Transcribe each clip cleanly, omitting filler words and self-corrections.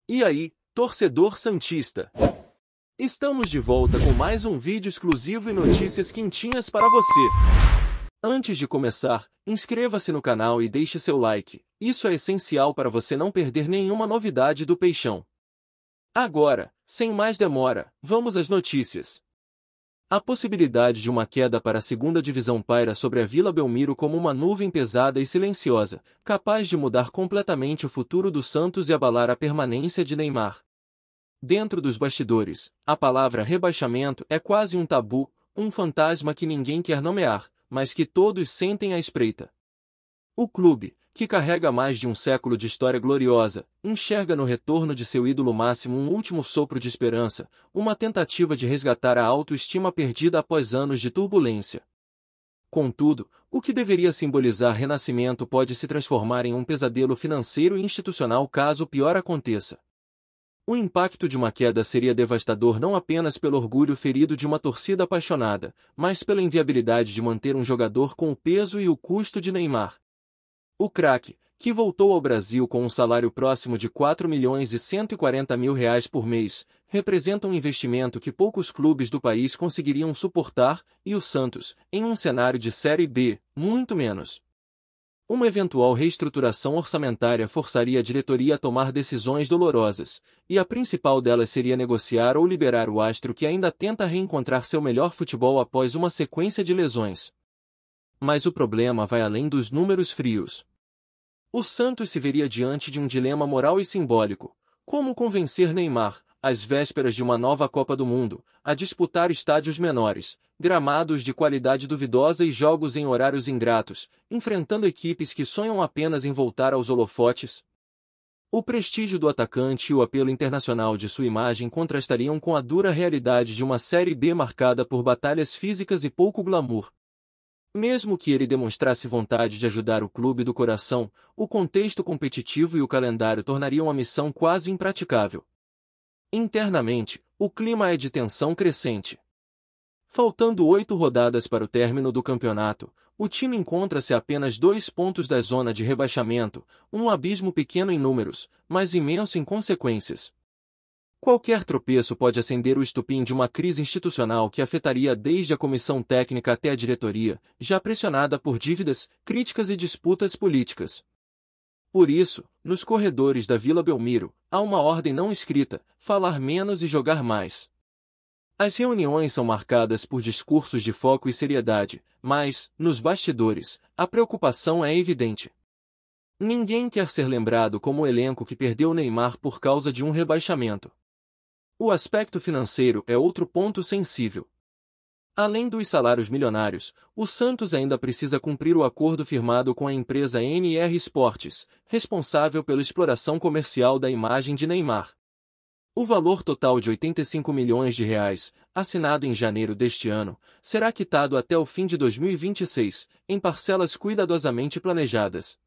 E aí, torcedor santista? Estamos de volta com mais um vídeo exclusivo e notícias quentinhas para você. Antes de começar, inscreva-se no canal e deixe seu like. Isso é essencial para você não perder nenhuma novidade do Peixão. Agora, sem mais demora, vamos às notícias. A possibilidade de uma queda para a segunda divisão paira sobre a Vila Belmiro como uma nuvem pesada e silenciosa, capaz de mudar completamente o futuro do Santos e abalar a permanência de Neymar. Dentro dos bastidores, a palavra rebaixamento é quase um tabu, um fantasma que ninguém quer nomear, mas que todos sentem à espreita. O clube, que carrega mais de um século de história gloriosa, enxerga no retorno de seu ídolo máximo um último sopro de esperança, uma tentativa de resgatar a autoestima perdida após anos de turbulência. Contudo, o que deveria simbolizar renascimento pode se transformar em um pesadelo financeiro e institucional caso o pior aconteça. O impacto de uma queda seria devastador não apenas pelo orgulho ferido de uma torcida apaixonada, mas pela inviabilidade de manter um jogador com o peso e o custo de Neymar. O craque, que voltou ao Brasil com um salário próximo de 4 milhões e 140 mil reais por mês, representa um investimento que poucos clubes do país conseguiriam suportar, e o Santos, em um cenário de Série B, muito menos. Uma eventual reestruturação orçamentária forçaria a diretoria a tomar decisões dolorosas, e a principal delas seria negociar ou liberar o astro que ainda tenta reencontrar seu melhor futebol após uma sequência de lesões. Mas o problema vai além dos números frios. O Santos se veria diante de um dilema moral e simbólico. Como convencer Neymar, às vésperas de uma nova Copa do Mundo, a disputar estádios menores, gramados de qualidade duvidosa e jogos em horários ingratos, enfrentando equipes que sonham apenas em voltar aos holofotes? O prestígio do atacante e o apelo internacional de sua imagem contrastariam com a dura realidade de uma Série B marcada por batalhas físicas e pouco glamour. Mesmo que ele demonstrasse vontade de ajudar o clube do coração, o contexto competitivo e o calendário tornariam a missão quase impraticável. Internamente, o clima é de tensão crescente. Faltando 8 rodadas para o término do campeonato, o time encontra-se a apenas 2 pontos da zona de rebaixamento, um abismo pequeno em números, mas imenso em consequências. Qualquer tropeço pode acender o estupim de uma crise institucional que afetaria desde a comissão técnica até a diretoria, já pressionada por dívidas, críticas e disputas políticas. Por isso, nos corredores da Vila Belmiro, há uma ordem não escrita: falar menos e jogar mais. As reuniões são marcadas por discursos de foco e seriedade, mas, nos bastidores, a preocupação é evidente. Ninguém quer ser lembrado como o elenco que perdeu Neymar por causa de um rebaixamento. O aspecto financeiro é outro ponto sensível. Além dos salários milionários, o Santos ainda precisa cumprir o acordo firmado com a empresa NR Esportes, responsável pela exploração comercial da imagem de Neymar. O valor total de 85 milhões de reais, assinado em janeiro deste ano, será quitado até o fim de 2026, em parcelas cuidadosamente planejadas.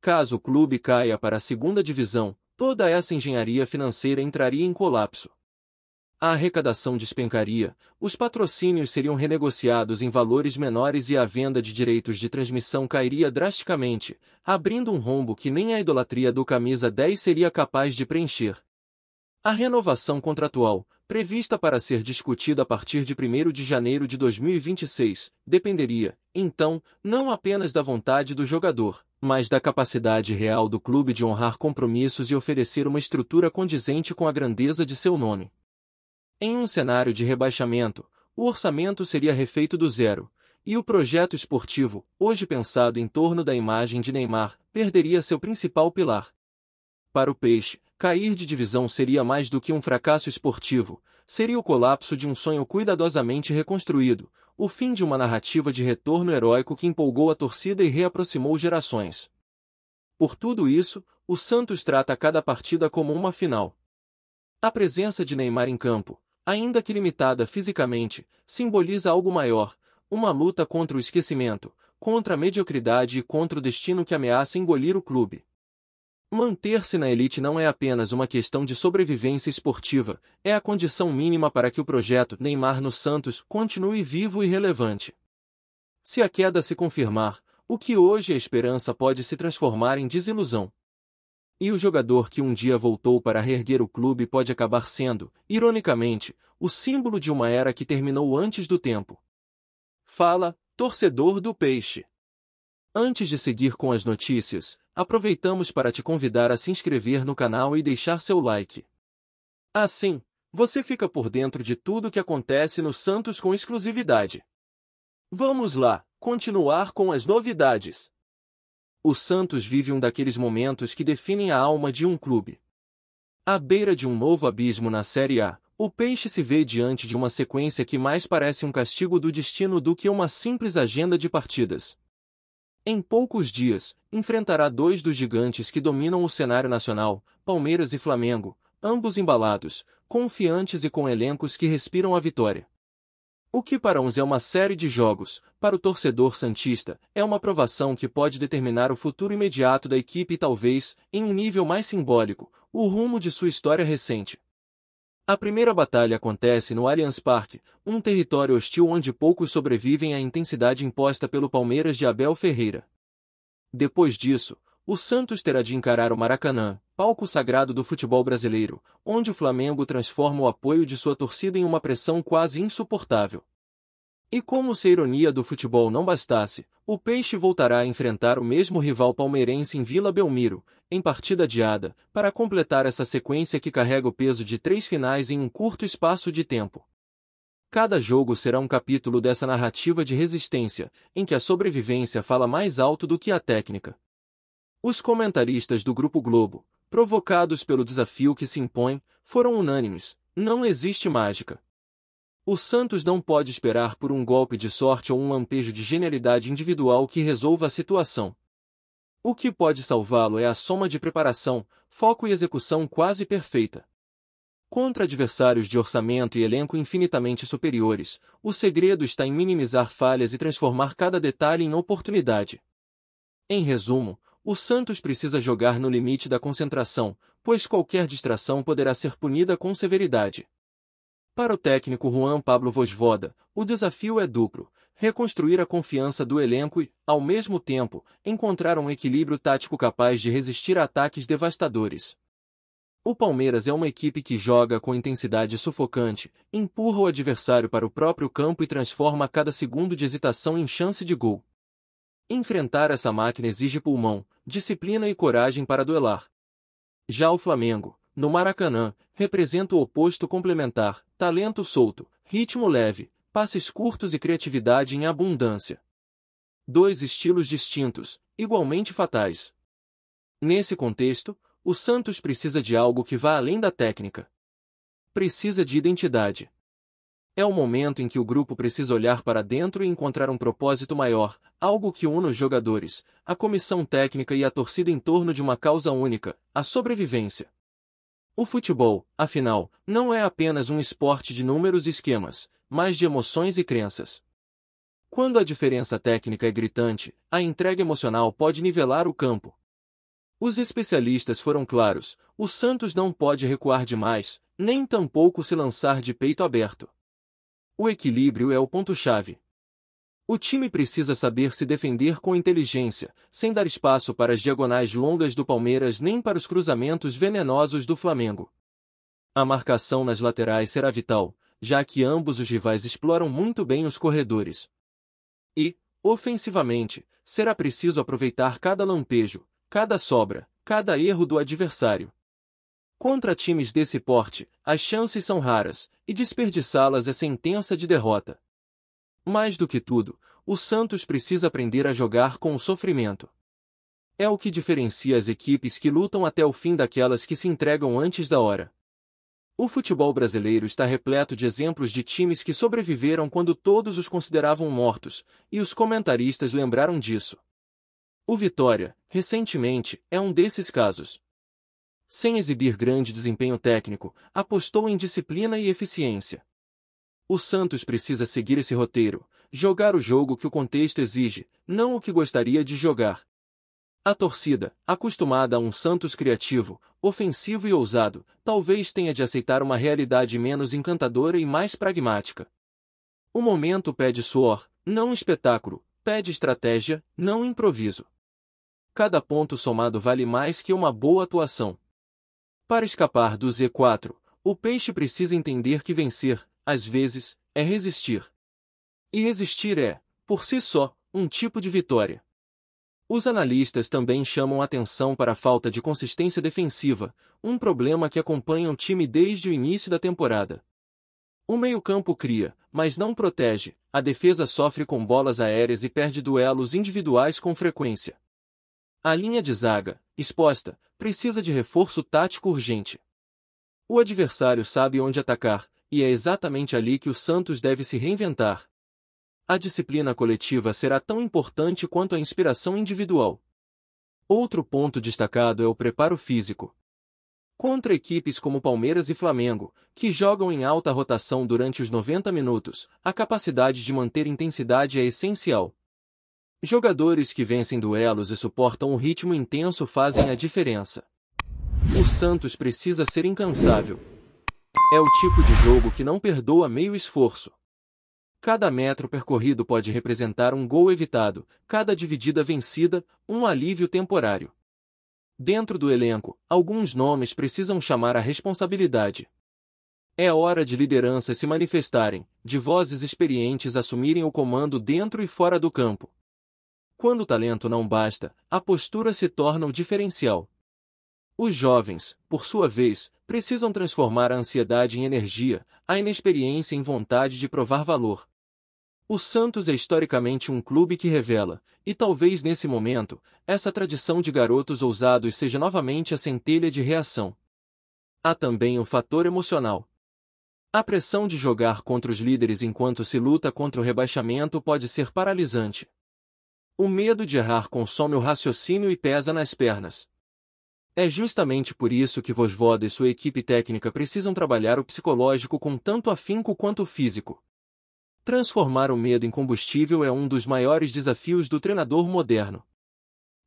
Caso o clube caia para a segunda divisão, toda essa engenharia financeira entraria em colapso. A arrecadação despencaria, os patrocínios seriam renegociados em valores menores e a venda de direitos de transmissão cairia drasticamente, abrindo um rombo que nem a idolatria do camisa 10 seria capaz de preencher. A renovação contratual, prevista para ser discutida a partir de 1º de janeiro de 2026, dependeria, então, não apenas da vontade do jogador, mas da capacidade real do clube de honrar compromissos e oferecer uma estrutura condizente com a grandeza de seu nome. Em um cenário de rebaixamento, o orçamento seria refeito do zero, e o projeto esportivo, hoje pensado em torno da imagem de Neymar, perderia seu principal pilar. Para o Peixe, cair de divisão seria mais do que um fracasso esportivo, seria o colapso de um sonho cuidadosamente reconstruído, o fim de uma narrativa de retorno heróico que empolgou a torcida e reaproximou gerações. Por tudo isso, o Santos trata cada partida como uma final. A presença de Neymar em campo, ainda que limitada fisicamente, simboliza algo maior, uma luta contra o esquecimento, contra a mediocridade e contra o destino que ameaça engolir o clube. Manter-se na elite não é apenas uma questão de sobrevivência esportiva, é a condição mínima para que o projeto Neymar no Santos continue vivo e relevante. Se a queda se confirmar, o que hoje é esperança pode se transformar em desilusão. E o jogador que um dia voltou para reerguer o clube pode acabar sendo, ironicamente, o símbolo de uma era que terminou antes do tempo. Fala, torcedor do Peixe! Antes de seguir com as notícias, aproveitamos para te convidar a se inscrever no canal e deixar seu like. Assim, você fica por dentro de tudo o que acontece no Santos com exclusividade. Vamos lá, continuar com as novidades. O Santos vive um daqueles momentos que definem a alma de um clube. À beira de um novo abismo na Série A, o Peixe se vê diante de uma sequência que mais parece um castigo do destino do que uma simples agenda de partidas. Em poucos dias, enfrentará dois dos gigantes que dominam o cenário nacional, Palmeiras e Flamengo, ambos embalados, confiantes e com elencos que respiram a vitória. O que para uns é uma série de jogos, para o torcedor santista, é uma provação que pode determinar o futuro imediato da equipe e talvez, em um nível mais simbólico, o rumo de sua história recente. A primeira batalha acontece no Allianz Parque, um território hostil onde poucos sobrevivem à intensidade imposta pelo Palmeiras de Abel Ferreira. Depois disso, o Santos terá de encarar o Maracanã, palco sagrado do futebol brasileiro, onde o Flamengo transforma o apoio de sua torcida em uma pressão quase insuportável. E como se a ironia do futebol não bastasse, o Peixe voltará a enfrentar o mesmo rival palmeirense em Vila Belmiro, em partida adiada, para completar essa sequência que carrega o peso de 3 finais em um curto espaço de tempo. Cada jogo será um capítulo dessa narrativa de resistência, em que a sobrevivência fala mais alto do que a técnica. Os comentaristas do Grupo Globo, provocados pelo desafio que se impõe, foram unânimes: não existe mágica. O Santos não pode esperar por um golpe de sorte ou um lampejo de genialidade individual que resolva a situação. O que pode salvá-lo é a soma de preparação, foco e execução quase perfeita. Contra adversários de orçamento e elenco infinitamente superiores, o segredo está em minimizar falhas e transformar cada detalhe em oportunidade. Em resumo, o Santos precisa jogar no limite da concentração, pois qualquer distração poderá ser punida com severidade. Para o técnico Juan Pablo Vojvoda, o desafio é duplo: reconstruir a confiança do elenco e, ao mesmo tempo, encontrar um equilíbrio tático capaz de resistir a ataques devastadores. O Palmeiras é uma equipe que joga com intensidade sufocante, empurra o adversário para o próprio campo e transforma cada segundo de hesitação em chance de gol. Enfrentar essa máquina exige pulmão, disciplina e coragem para duelar. Já o Flamengo, no Maracanã, representa o oposto complementar: talento solto, ritmo leve, passes curtos e criatividade em abundância. Dois estilos distintos, igualmente fatais. Nesse contexto, o Santos precisa de algo que vá além da técnica. Precisa de identidade. É o momento em que o grupo precisa olhar para dentro e encontrar um propósito maior, algo que una os jogadores, a comissão técnica e a torcida em torno de uma causa única: a sobrevivência. O futebol, afinal, não é apenas um esporte de números e esquemas, mas de emoções e crenças. Quando a diferença técnica é gritante, a entrega emocional pode nivelar o campo. Os especialistas foram claros: o Santos não pode recuar demais, nem tampouco se lançar de peito aberto. O equilíbrio é o ponto-chave. O time precisa saber se defender com inteligência, sem dar espaço para as diagonais longas do Palmeiras nem para os cruzamentos venenosos do Flamengo. A marcação nas laterais será vital, já que ambos os rivais exploram muito bem os corredores. E, ofensivamente, será preciso aproveitar cada lampejo, cada sobra, cada erro do adversário. Contra times desse porte, as chances são raras, e desperdiçá-las é sentença de derrota. Mais do que tudo, o Santos precisa aprender a jogar com o sofrimento. É o que diferencia as equipes que lutam até o fim daquelas que se entregam antes da hora. O futebol brasileiro está repleto de exemplos de times que sobreviveram quando todos os consideravam mortos, e os comentaristas lembraram disso. O Vitória, recentemente, é um desses casos. Sem exibir grande desempenho técnico, apostou em disciplina e eficiência. O Santos precisa seguir esse roteiro, jogar o jogo que o contexto exige, não o que gostaria de jogar. A torcida, acostumada a um Santos criativo, ofensivo e ousado, talvez tenha de aceitar uma realidade menos encantadora e mais pragmática. O momento pede suor, não espetáculo, pede estratégia, não improviso. cada ponto somado vale mais que uma boa atuação. Para escapar do Z4, o Peixe precisa entender que vencer, às vezes, é resistir. E resistir é, por si só, um tipo de vitória. Os analistas também chamam atenção para a falta de consistência defensiva, um problema que acompanha o time desde o início da temporada. O meio-campo cria, mas não protege, a defesa sofre com bolas aéreas e perde duelos individuais com frequência. A linha de zaga, exposta, precisa de reforço tático urgente. O adversário sabe onde atacar, e é exatamente ali que o Santos deve se reinventar. A disciplina coletiva será tão importante quanto a inspiração individual. Outro ponto destacado é o preparo físico. Contra equipes como Palmeiras e Flamengo, que jogam em alta rotação durante os 90 minutos, a capacidade de manter intensidade é essencial. Jogadores que vencem duelos e suportam o ritmo intenso fazem a diferença. O Santos precisa ser incansável. É o tipo de jogo que não perdoa meio esforço. Cada metro percorrido pode representar um gol evitado, cada dividida vencida, um alívio temporário. Dentro do elenco, alguns nomes precisam chamar a responsabilidade. É hora de lideranças se manifestarem, de vozes experientes assumirem o comando dentro e fora do campo. Quando o talento não basta, a postura se torna o diferencial. Os jovens, por sua vez, precisam transformar a ansiedade em energia, a inexperiência em vontade de provar valor. O Santos é historicamente um clube que revela, e talvez nesse momento, essa tradição de garotos ousados seja novamente a centelha de reação. Há também o fator emocional. A pressão de jogar contra os líderes enquanto se luta contra o rebaixamento pode ser paralisante. O medo de errar consome o raciocínio e pesa nas pernas. É justamente por isso que Vojvoda e sua equipe técnica precisam trabalhar o psicológico com tanto afinco quanto o físico. Transformar o medo em combustível é um dos maiores desafios do treinador moderno.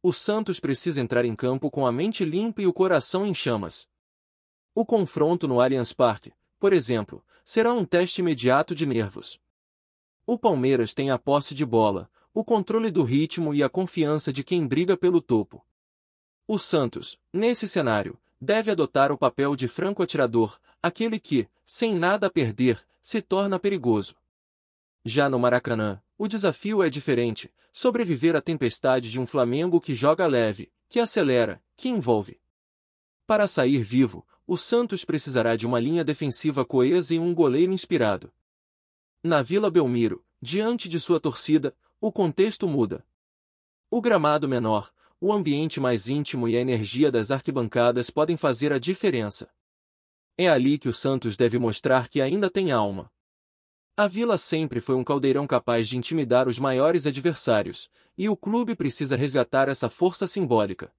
O Santos precisa entrar em campo com a mente limpa e o coração em chamas. O confronto no Allianz Parque, por exemplo, será um teste imediato de nervos. O Palmeiras tem a posse de bola, o controle do ritmo e a confiança de quem briga pelo topo. O Santos, nesse cenário, deve adotar o papel de franco-atirador, aquele que, sem nada a perder, se torna perigoso. Já no Maracanã, o desafio é diferente, sobreviver à tempestade de um Flamengo que joga leve, que acelera, que envolve. Para sair vivo, o Santos precisará de uma linha defensiva coesa e um goleiro inspirado. Na Vila Belmiro, diante de sua torcida, o contexto muda. O gramado menor, o ambiente mais íntimo e a energia das arquibancadas podem fazer a diferença. É ali que o Santos deve mostrar que ainda tem alma. A Vila sempre foi um caldeirão capaz de intimidar os maiores adversários, e o clube precisa resgatar essa força simbólica.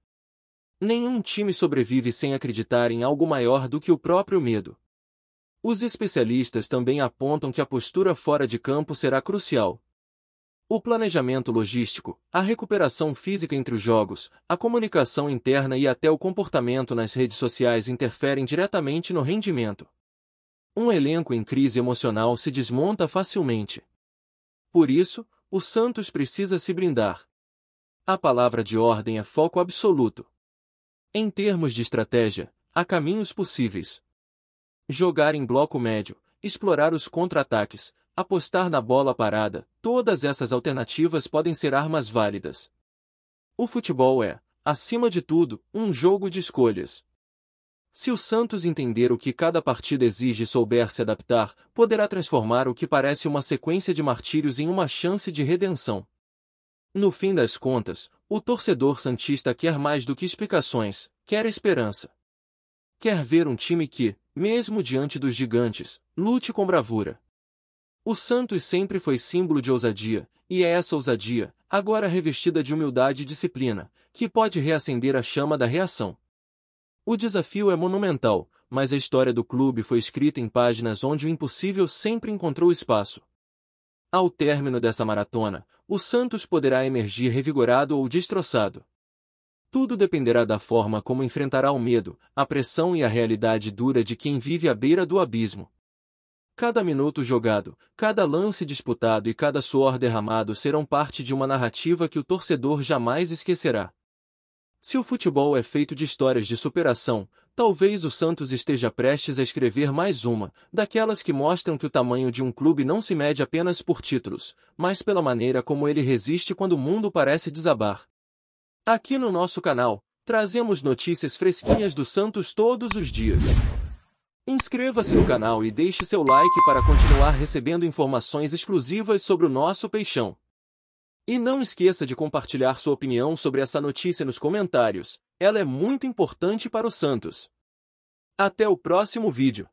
Nenhum time sobrevive sem acreditar em algo maior do que o próprio medo. Os especialistas também apontam que a postura fora de campo será crucial. O planejamento logístico, a recuperação física entre os jogos, a comunicação interna e até o comportamento nas redes sociais interferem diretamente no rendimento. Um elenco em crise emocional se desmonta facilmente. Por isso, o Santos precisa se blindar. A palavra de ordem é foco absoluto. Em termos de estratégia, há caminhos possíveis. Jogar em bloco médio, explorar os contra-ataques, apostar na bola parada, todas essas alternativas podem ser armas válidas. O futebol é, acima de tudo, um jogo de escolhas. Se o Santos entender o que cada partida exige e souber se adaptar, poderá transformar o que parece uma sequência de martírios em uma chance de redenção. No fim das contas, o torcedor santista quer mais do que explicações, quer esperança. Quer ver um time que, mesmo diante dos gigantes, lute com bravura. O Santos sempre foi símbolo de ousadia, e é essa ousadia, agora revestida de humildade e disciplina, que pode reacender a chama da reação. O desafio é monumental, mas a história do clube foi escrita em páginas onde o impossível sempre encontrou espaço. Ao término dessa maratona, o Santos poderá emergir revigorado ou destroçado. Tudo dependerá da forma como enfrentará o medo, a pressão e a realidade dura de quem vive à beira do abismo. Cada minuto jogado, cada lance disputado e cada suor derramado serão parte de uma narrativa que o torcedor jamais esquecerá. Se o futebol é feito de histórias de superação, talvez o Santos esteja prestes a escrever mais uma, daquelas que mostram que o tamanho de um clube não se mede apenas por títulos, mas pela maneira como ele resiste quando o mundo parece desabar. Aqui no nosso canal, trazemos notícias fresquinhas do Santos todos os dias. Inscreva-se no canal e deixe seu like para continuar recebendo informações exclusivas sobre o nosso peixão. E não esqueça de compartilhar sua opinião sobre essa notícia nos comentários, ela é muito importante para o Santos. Até o próximo vídeo.